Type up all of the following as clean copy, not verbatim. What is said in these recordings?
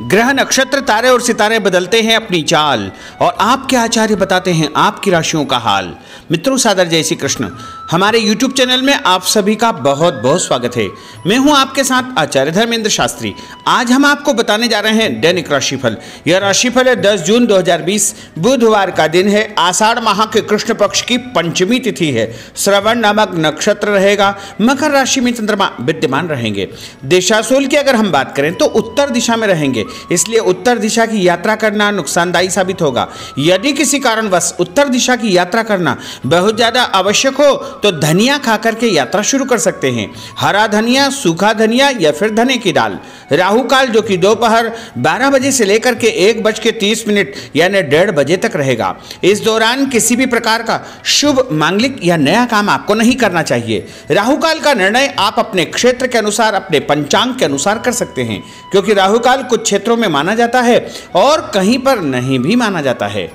ग्रह नक्षत्र तारे और सितारे बदलते हैं अपनी चाल और आपके आचार्य बताते हैं आपकी राशियों का हाल। मित्रों, सादर जय श्री कृष्ण। हमारे YouTube चैनल में आप सभी का बहुत बहुत स्वागत है। मैं हूं आपके साथ आचार्य धर्मेंद्र शास्त्री। आज हम आपको बताने जा रहे हैं दैनिक राशिफल। यह राशिफल है 10 जून 2020 बुधवार का दिन है। आषाढ़ माह के कृष्ण पक्ष की पंचमी तिथि है। श्रवण नामक नक्षत्र रहेगा। मकर राशि में चंद्रमा विद्यमान रहेंगे। दिशाशूल की अगर हम बात करें तो उत्तर दिशा में रहेंगे, इसलिए उत्तर दिशा की यात्रा करना नुकसानदायी साबित होगा। यदि किसी कारणवश उत्तर दिशा की यात्रा करना बहुत ज्यादा आवश्यक हो तो धनिया खाकर के यात्रा शुरू कर सकते हैं। हरा धनिया, सूखा धनिया या फिर धने की दाल। राहु काल जो कि दोपहर 12 बजे से लेकर के 1:30 यानी 1:30 बजे तक रहेगा। इस दौरान किसी भी प्रकार का शुभ, मांगलिक या नया काम आपको नहीं करना चाहिए। राहु काल का निर्णय आप अपने क्षेत्र के अनुसार, अपने पंचांग के अनुसार कर सकते हैं, क्योंकि राहु काल कुछ क्षेत्रों में माना जाता है और कहीं पर नहीं भी माना जाता है।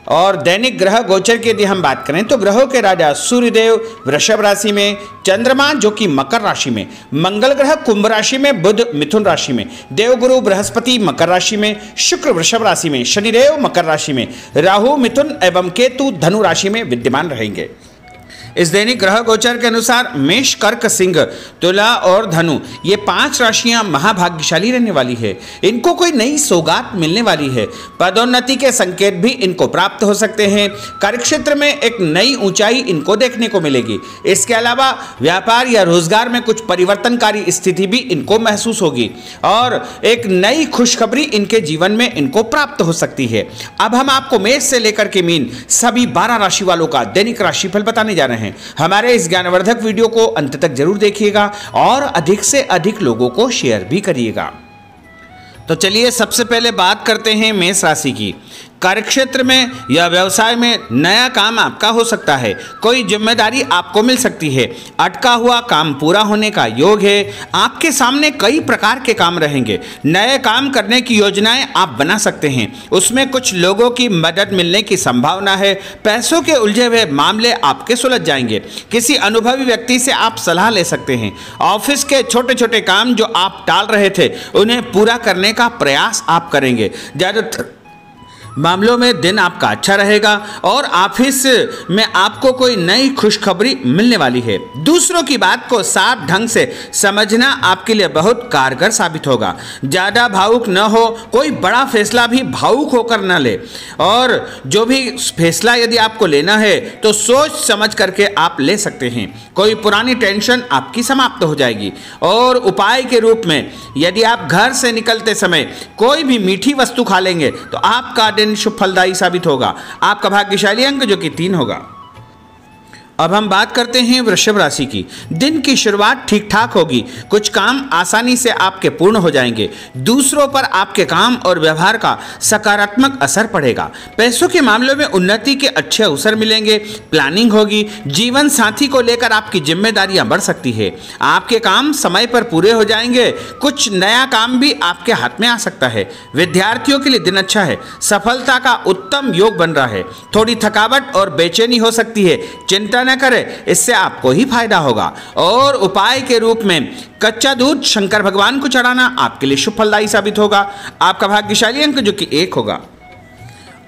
और दैनिक ग्रह गोचर की यदि हम बात करें तो ग्रहों के राजा सूर्यदेव वृषभ राशि में, चंद्रमा जो कि मकर राशि में, मंगल ग्रह कुंभ राशि में, बुध मिथुन राशि में, देवगुरु बृहस्पति मकर राशि में, शुक्र वृषभ राशि में, शनिदेव मकर राशि में, राहु मिथुन एवं केतु धनु राशि में विद्यमान रहेंगे। इस दैनिक ग्रह गोचर के अनुसार मेष, कर्क, सिंह, तुला और धनु ये 5 राशियां महाभाग्यशाली रहने वाली है। इनको कोई नई सौगात मिलने वाली है। पदोन्नति के संकेत भी इनको प्राप्त हो सकते हैं। कार्यक्षेत्र में एक नई ऊंचाई इनको देखने को मिलेगी। इसके अलावा व्यापार या रोजगार में कुछ परिवर्तनकारी स्थिति भी इनको महसूस होगी और एक नई खुशखबरी इनके जीवन में इनको प्राप्त हो सकती है। अब हम आपको मेष से लेकर के मीन सभी 12 राशि वालों का दैनिक राशिफल बताने जा रहे हैं। हमारे इस ज्ञानवर्धक वीडियो को अंत तक जरूर देखिएगा और अधिक से अधिक लोगों को शेयर भी करिएगा। तो चलिए सबसे पहले बात करते हैं मेष राशि की। कार्यक्षेत्र में या व्यवसाय में नया काम आपका हो सकता है। कोई जिम्मेदारी आपको मिल सकती है। अटका हुआ काम पूरा होने का योग है। आपके सामने कई प्रकार के काम रहेंगे। नए काम करने की योजनाएं आप बना सकते हैं। उसमें कुछ लोगों की मदद मिलने की संभावना है। पैसों के उलझे हुए मामले आपके सुलझ जाएंगे। किसी अनुभवी व्यक्ति से आप सलाह ले सकते हैं। ऑफिस के छोटे छोटे काम जो आप टाल रहे थे उन्हें पूरा करने का प्रयास आप करेंगे। ज़्यादातर मामलों में दिन आपका अच्छा रहेगा और ऑफिस में आपको कोई नई खुशखबरी मिलने वाली है। दूसरों की बात को साफ ढंग से समझना आपके लिए बहुत कारगर साबित होगा। ज़्यादा भावुक न हो, कोई बड़ा फैसला भी भावुक होकर न ले और जो भी फैसला यदि आपको लेना है तो सोच समझ करके आप ले सकते हैं। कोई पुरानी टेंशन आपकी समाप्त हो जाएगी। और उपाय के रूप में यदि आप घर से निकलते समय कोई भी मीठी वस्तु खा लेंगे तो आपका दिन शुभ फलदायी साबित होगा। आपका भाग्यशाली अंक जो कि 3 होगा। अब हम बात करते हैं वृषभ राशि की। दिन की शुरुआत ठीक ठाक होगी। कुछ काम आसानी से आपके पूर्ण हो जाएंगे। दूसरों पर आपके काम और व्यवहार का सकारात्मक असर पड़ेगा। पैसों के मामलों में उन्नति के अच्छे अवसर मिलेंगे। प्लानिंग होगी। जीवन साथी को लेकर आपकी जिम्मेदारियां बढ़ सकती है। आपके काम समय पर पूरे हो जाएंगे। कुछ नया काम भी आपके हाथ में आ सकता है। विद्यार्थियों के लिए दिन अच्छा है। सफलता का उत्तम योग बन रहा है। थोड़ी थकावट और बेचैनी हो सकती है। चिंता न करें, इससे आपको ही फायदा होगा। और उपाय के रूप में कच्चा दूध शंकर भगवान को चढ़ाना आपके लिए शुभ फलदायी साबित होगा। आपका भाग्यशाली अंक जो कि 1 होगा।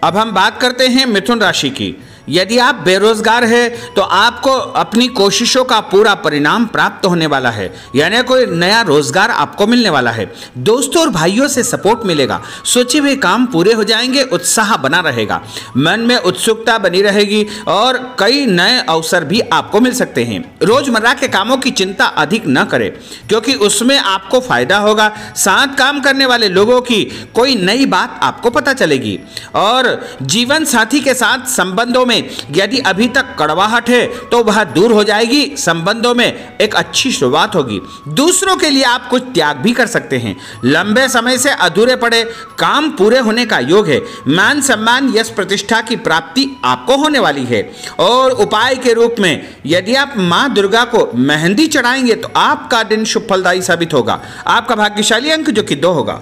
अब हम बात करते हैं मिथुन राशि की। यदि आप बेरोजगार हैं तो आपको अपनी कोशिशों का पूरा परिणाम प्राप्त होने वाला है, यानी कोई नया रोजगार आपको मिलने वाला है। दोस्तों और भाइयों से सपोर्ट मिलेगा। सोचे हुए काम पूरे हो जाएंगे। उत्साह बना रहेगा। मन में उत्सुकता बनी रहेगी और कई नए अवसर भी आपको मिल सकते हैं। रोजमर्रा के कामों की चिंता अधिक न करें, क्योंकि उसमें आपको फायदा होगा। साथ काम करने वाले लोगों की कोई नई बात आपको पता चलेगी और जीवन साथी के साथ संबंधों में यदि अभी तक कड़वाहट है तो वह दूर हो जाएगी। संबंधों में एक अच्छी शुरुआत होगी। दूसरों के लिए आप कुछ त्याग भी कर सकते हैं। लंबे समय से अधूरे पड़े काम पूरे होने का योग है। मान सम्मान, यश, प्रतिष्ठा की प्राप्ति आपको होने वाली है। और उपाय के रूप में यदि आप मां दुर्गा को मेहंदी चढ़ाएंगे तो आपका दिन शुभ फलदायी साबित होगा। आपका भाग्यशाली अंक जो कि 2 होगा।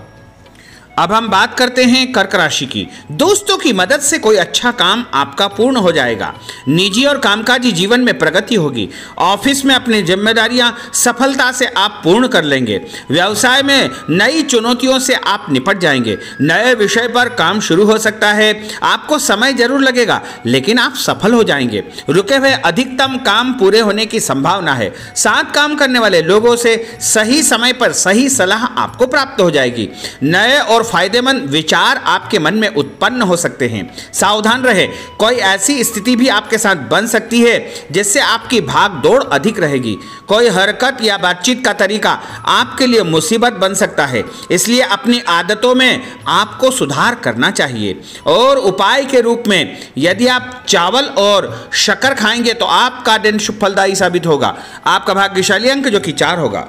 अब हम बात करते हैं कर्क राशि की। दोस्तों की मदद से कोई अच्छा काम आपका पूर्ण हो जाएगा। निजी और कामकाजी जीवन में प्रगति होगी। ऑफिस में अपनी जिम्मेदारियां सफलता से आप पूर्ण कर लेंगे। व्यवसाय में नई चुनौतियों से आप निपट जाएंगे। नए विषय पर काम शुरू हो सकता है। आपको समय जरूर लगेगा, लेकिन आप सफल हो जाएंगे। रुके हुए अधिकतम काम पूरे होने की संभावना है। साथ काम करने वाले लोगों से सही समय पर सही सलाह आपको प्राप्त हो जाएगी। नए और फायदेमंद विचार आपके मन में उत्पन्न हो सकते हैं। सावधान रहे, कोई ऐसी स्थिति भी आपके साथ बन सकती है जिससे आपकी भाग दौड़ अधिक रहेगी। कोई हरकत या बातचीत का तरीका आपके लिए मुसीबत बन सकता है, इसलिए अपनी आदतों में आपको सुधार करना चाहिए। और उपाय के रूप में यदि आप चावल और शक्कर खाएंगे तो आपका दिन शुभ फलदायी साबित होगा। आपका भाग्यशाली अंक जो कि 4 होगा।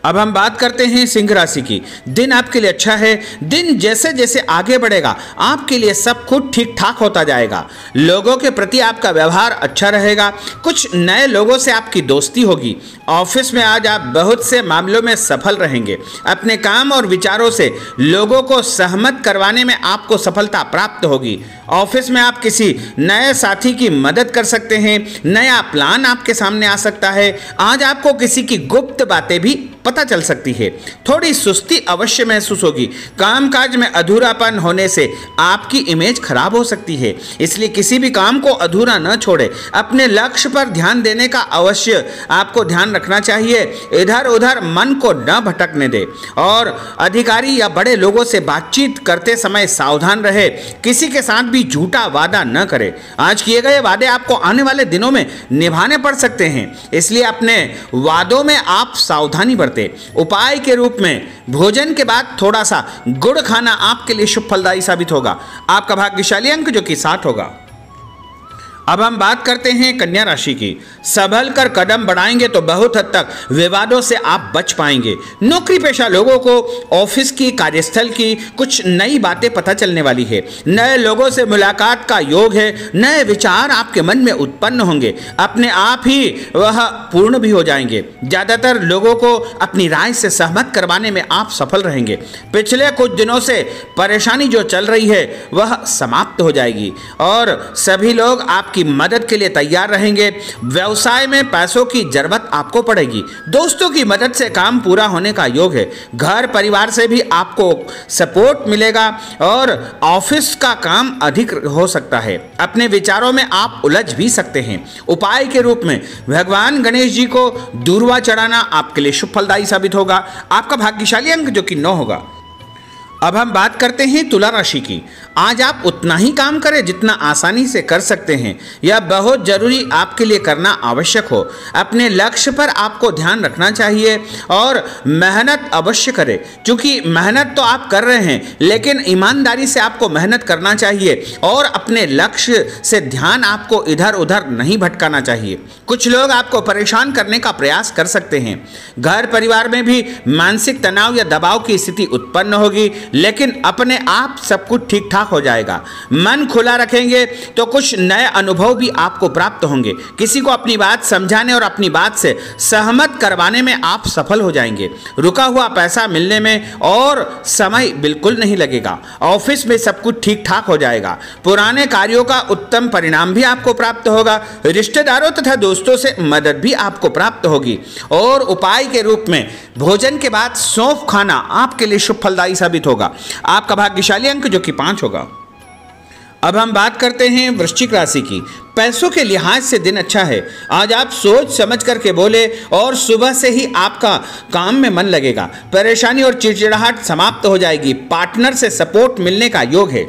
अब हम बात करते हैं सिंह राशि की। दिन आपके लिए अच्छा है। दिन जैसे जैसे आगे बढ़ेगा आपके लिए सब कुछ ठीक ठाक होता जाएगा। लोगों के प्रति आपका व्यवहार अच्छा रहेगा। कुछ नए लोगों से आपकी दोस्ती होगी। ऑफिस में आज आप बहुत से मामलों में सफल रहेंगे। अपने काम और विचारों से लोगों को सहमत करवाने में आपको सफलता प्राप्त होगी। ऑफिस में आप किसी नए साथी की मदद कर सकते हैं। नया प्लान आपके सामने आ सकता है। आज आपको किसी की गुप्त बातें भी पता चल सकती है। थोड़ी सुस्ती अवश्य महसूस होगी। कामकाज में अधूरापन होने से आपकी इमेज खराब हो सकती है, इसलिए किसी भी काम को अधूरा न छोड़े। अपने लक्ष्य पर ध्यान देने का अवश्य आपको ध्यान रखना चाहिए। इधर उधर मन को न भटकने दे और अधिकारी या बड़े लोगों से बातचीत करते समय सावधान रहे। किसी के साथ भी झूठा वादा न करे। आज किए गए वादे आपको आने वाले दिनों में निभाने पड़ सकते हैं, इसलिए अपने वादों में आप सावधानी बरतें। उपाय के रूप में भोजन के बाद थोड़ा सा गुड़ खाना आपके लिए शुभ फलदायी साबित होगा। आपका भाग्यशाली अंक जो कि 7 होगा। अब हम बात करते हैं कन्या राशि की। संभल कर कदम बढ़ाएंगे तो बहुत हद तक विवादों से आप बच पाएंगे। नौकरी पेशा लोगों को ऑफिस की, कार्यस्थल की कुछ नई बातें पता चलने वाली है। नए लोगों से मुलाकात का योग है। नए विचार आपके मन में उत्पन्न होंगे। अपने आप ही वह पूर्ण भी हो जाएंगे। ज्यादातर लोगों को अपनी राय से सहमत करवाने में आप सफल रहेंगे। पिछले कुछ दिनों से परेशानी जो चल रही है वह समाप्त हो जाएगी और सभी लोग आपकी मदद के लिए तैयार रहेंगे। व्यवसाय में पैसों की जरूरत आपको पड़ेगी। दोस्तों की मदद से काम पूरा होने का योग है। घर परिवार से भी आपको सपोर्ट मिलेगा और ऑफिस का काम अधिक हो सकता है। अपने विचारों में आप उलझ भी सकते हैं। उपाय के रूप में भगवान गणेश जी को दूर्वा चढ़ाना आपके लिए शुभ फलदायी साबित होगा। आपका भाग्यशाली अंक जो कि 9 होगा। अब हम बात करते हैं तुला राशि की। आज आप उतना ही काम करें जितना आसानी से कर सकते हैं। यह बहुत जरूरी आपके लिए करना आवश्यक हो। अपने लक्ष्य पर आपको ध्यान रखना चाहिए और मेहनत अवश्य करें, क्योंकि मेहनत तो आप कर रहे हैं, लेकिन ईमानदारी से आपको मेहनत करना चाहिए और अपने लक्ष्य से ध्यान आपको इधर उधर नहीं भटकाना चाहिए। कुछ लोग आपको परेशान करने का प्रयास कर सकते हैं। घर परिवार में भी मानसिक तनाव या दबाव की स्थिति उत्पन्न होगी, लेकिन अपने आप सब कुछ ठीक ठाक हो जाएगा। मन खुला रखेंगे तो कुछ नए अनुभव भी आपको प्राप्त होंगे। किसी को अपनी बात समझाने और अपनी बात से सहमत करवाने में आप सफल हो जाएंगे। रुका हुआ पैसा मिलने में और समय बिल्कुल नहीं लगेगा। ऑफिस में सब कुछ ठीक ठाक हो जाएगा। पुराने कार्यों का उत्तम परिणाम भी आपको प्राप्त होगा। रिश्तेदारों तथा दोस्तों से मदद भी आपको प्राप्त होगी। और उपाय के रूप में भोजन के बाद सौंफ खाना आपके लिए शुभ फलदायी साबित होगा। आपका भाग्यशाली अंक जो कि 5 होगा। अब हम बात करते हैं वृश्चिक राशि की। पैसों के लिहाज से दिन अच्छा है। आज आप सोच समझ करके बोले और सुबह से ही आपका काम में मन लगेगा। परेशानी और चिड़चिड़ाहट समाप्त हो जाएगी। पार्टनर से सपोर्ट मिलने का योग है।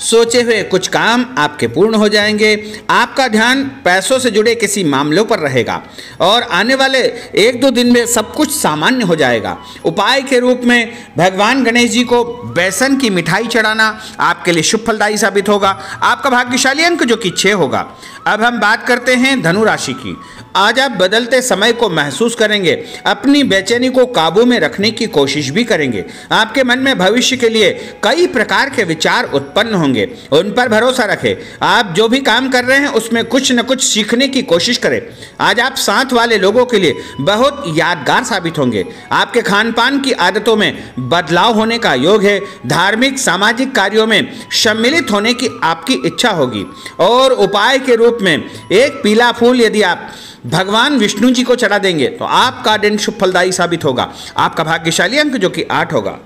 सोचे हुए कुछ काम आपके पूर्ण हो जाएंगे। आपका ध्यान पैसों से जुड़े किसी मामलों पर रहेगा और आने वाले 1-2 दिन में सब कुछ सामान्य हो जाएगा। उपाय के रूप में भगवान गणेश जी को बेसन की मिठाई चढ़ाना आपके लिए शुभ फलदायी साबित होगा। आपका भाग्यशाली अंक जो कि 6 होगा। अब हम बात करते हैं धनु राशि की। आज आप बदलते समय को महसूस करेंगे, अपनी बेचैनी को काबू में रखने की कोशिश भी करेंगे। आपके मन में भविष्य के लिए कई प्रकार के विचार उत्पन्न होंगे, उन पर भरोसा रखें। आप जो भी काम कर रहे हैं उसमें कुछ न कुछ सीखने की कोशिश करें। आज आप साथ वाले लोगों के लिए बहुत यादगार साबित होंगे। आपके खान पान की आदतों में बदलाव होने का योग है। धार्मिक सामाजिक कार्यों में सम्मिलित होने की आपकी इच्छा होगी और उपाय के रूप में एक पीला फूल यदि आप भगवान विष्णु जी को चढ़ा देंगे तो आपका दिन शुभ फलदायी साबित होगा। आपका भाग्यशाली अंक जो कि 8 होगा।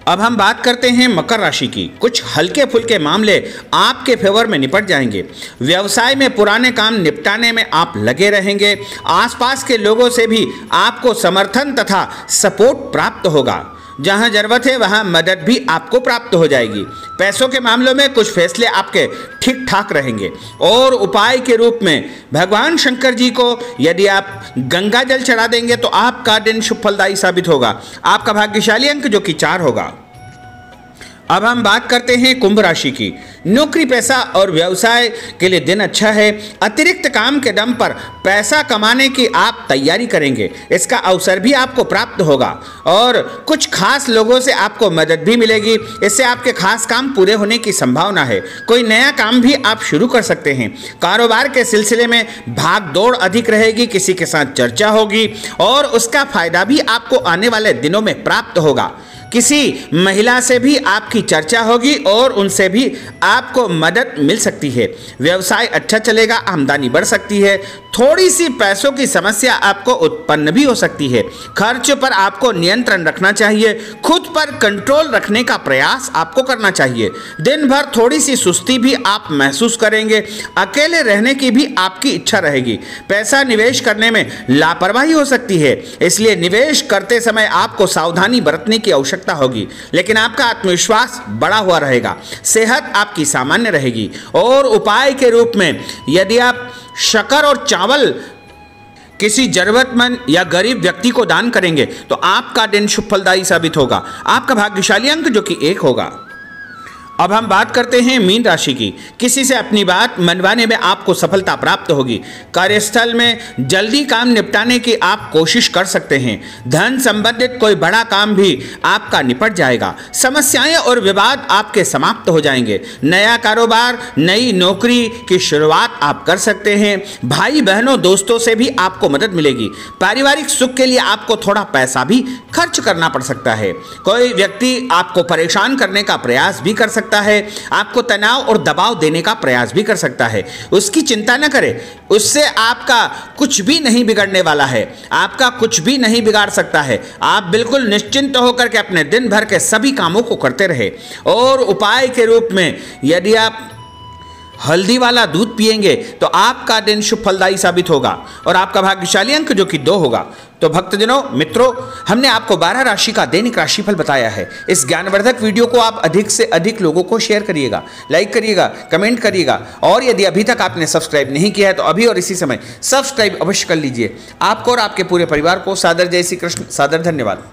अब हम बात करते हैं मकर राशि की। कुछ हल्के फुल्के मामले आपके फेवर में निपट जाएंगे। व्यवसाय में पुराने काम निपटाने में आप लगे रहेंगे। आसपास के लोगों से भी आपको समर्थन तथा सपोर्ट प्राप्त होगा। जहां जरूरत है वहां मदद भी आपको प्राप्त हो जाएगी। पैसों के मामलों में कुछ फैसले आपके ठीक ठाक रहेंगे और उपाय के रूप में भगवान शंकर जी को यदि आप गंगा जल चढ़ा देंगे तो आपका दिन शुभ फलदायी साबित होगा। आपका भाग्यशाली अंक जो कि 4 होगा। अब हम बात करते हैं कुंभ राशि की। नौकरी पैसा और व्यवसाय के लिए दिन अच्छा है। अतिरिक्त काम के दम पर पैसा कमाने की आप तैयारी करेंगे। इसका अवसर भी आपको प्राप्त होगा और कुछ खास लोगों से आपको मदद भी मिलेगी। इससे आपके खास काम पूरे होने की संभावना है। कोई नया काम भी आप शुरू कर सकते हैं। कारोबार के सिलसिले में भाग दौड़ अधिक रहेगी। किसी के साथ चर्चा होगी और उसका फायदा भी आपको आने वाले दिनों में प्राप्त होगा। किसी महिला से भी आपकी चर्चा होगी और उनसे भी आपको मदद मिल सकती है। व्यवसाय अच्छा चलेगा, आमदनी बढ़ सकती है। थोड़ी सी पैसों की समस्या आपको उत्पन्न भी हो सकती है। खर्च पर आपको नियंत्रण रखना चाहिए। खुद पर कंट्रोल रखने का प्रयास आपको करना चाहिए। दिन भर थोड़ी सी सुस्ती भी आप महसूस करेंगे। अकेले रहने की भी आपकी इच्छा रहेगी। पैसा निवेश करने में लापरवाही हो सकती है, इसलिए निवेश करते समय आपको सावधानी बरतने की आवश्यकता होगी। लेकिन आपका आत्मविश्वास बढ़ा हुआ रहेगा। सेहत आपकी सामान्य रहेगी और उपाय के रूप में यदि आप शक्कर और चावल किसी जरूरतमंद या गरीब व्यक्ति को दान करेंगे तो आपका दिन शुभ फलदायी साबित होगा। आपका भाग्यशाली अंक जो कि 1 होगा। अब हम बात करते हैं मीन राशि की। किसी से अपनी बात मनवाने में आपको सफलता प्राप्त होगी। कार्यस्थल में जल्दी काम निपटाने की आप कोशिश कर सकते हैं। धन संबंधित कोई बड़ा काम भी आपका निपट जाएगा। समस्याएं और विवाद आपके समाप्त हो जाएंगे। नया कारोबार, नई नौकरी की शुरुआत आप कर सकते हैं। भाई बहनों दोस्तों से भी आपको मदद मिलेगी। पारिवारिक सुख के लिए आपको थोड़ा पैसा भी खर्च करना पड़ सकता है। कोई व्यक्ति आपको परेशान करने का प्रयास भी कर सकता है। आपको तनाव और दबाव देने का प्रयास भी कर सकता है। उसकी चिंता न करें, उससे आपका कुछ भी नहीं बिगड़ने वाला है। आपका कुछ भी नहीं बिगाड़ सकता है। आप बिल्कुल निश्चिंत होकर के अपने दिन भर के सभी कामों को करते रहे। और उपाय के रूप में यदि आप हल्दी वाला दूध पिएंगे तो आपका दिन शुभ फलदायी साबित होगा और आपका भाग्यशाली अंक जो कि 2 होगा। तो भक्तजनों, मित्रों, हमने आपको 12 राशि का दैनिक राशिफल बताया है। इस ज्ञानवर्धक वीडियो को आप अधिक से अधिक लोगों को शेयर करिएगा, लाइक करिएगा, कमेंट करिएगा और यदि अभी तक आपने सब्सक्राइब नहीं किया है तो अभी और इसी समय सब्सक्राइब अवश्य कर लीजिए। आपको और आपके पूरे परिवार को सादर जय श्री कृष्ण, सादर धन्यवाद।